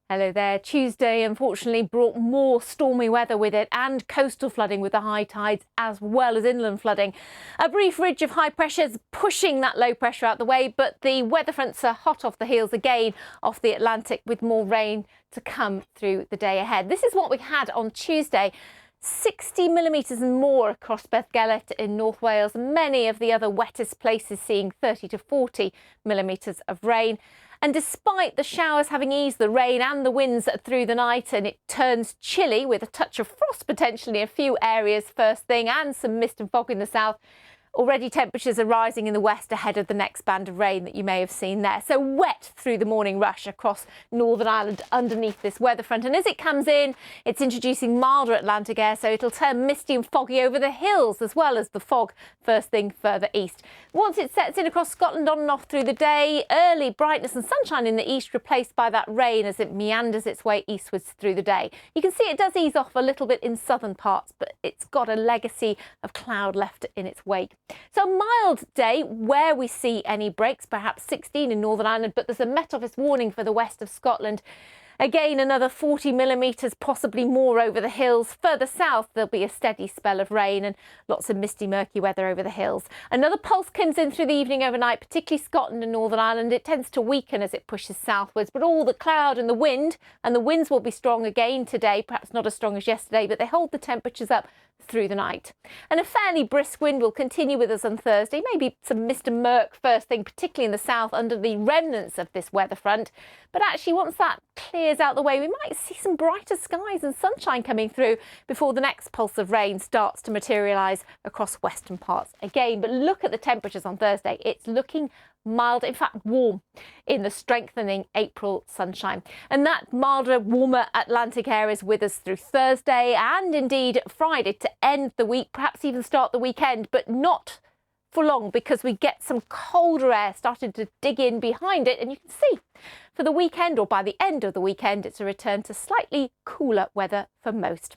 Hello there. Tuesday unfortunately brought more stormy weather with it and coastal flooding with the high tides as well as inland flooding. A brief ridge of high pressure is pushing that low pressure out the way, but the weather fronts are hot off the heels again off the Atlantic with more rain to come through the day ahead. This is what we had on Tuesday. 60 millimetres and more across Bethgelert in North Wales. Many of the other wettest places seeing 30 to 40 millimetres of rain. And despite the showers having eased the rain and the winds through the night, and it turns chilly with a touch of frost potentially in a few areas first thing and some mist and fog in the south, already temperatures are rising in the west ahead of the next band of rain that you may have seen there. So wet through the morning rush across Northern Ireland underneath this weather front. And as it comes in, it's introducing milder Atlantic air, so it'll turn misty and foggy over the hills as well as the fog first thing further east. Once it sets in across Scotland on and off through the day, early brightness and sunshine in the east replaced by that rain as it meanders its way eastwards through the day. You can see it does ease off a little bit in southern parts, but it's got a legacy of cloud left in its wake. So a mild day where we see any breaks, perhaps 16 in Northern Ireland, but there's a Met Office warning for the west of Scotland. Again, another 40 millimetres, possibly more over the hills. Further south, there'll be a steady spell of rain and lots of misty, murky weather over the hills. Another pulse comes in through the evening overnight, particularly Scotland and Northern Ireland. It tends to weaken as it pushes southwards, but all the cloud and the winds will be strong again today, perhaps not as strong as yesterday, but they hold the temperatures up through the night. And a fairly brisk wind will continue with us on Thursday, maybe some mist and murk first thing, particularly in the south under the remnants of this weather front. But actually, once that clears out the way, we might see some brighter skies and sunshine coming through before the next pulse of rain starts to materialise across western parts again. But look at the temperatures on Thursday. It's looking mild, in fact warm, in the strengthening April sunshine. And that milder, warmer Atlantic air is with us through Thursday and indeed Friday to end the week, perhaps even start the weekend, but not for long because we get some colder air starting to dig in behind it. And you can see for the weekend, or by the end of the weekend, it's a return to slightly cooler weather for most.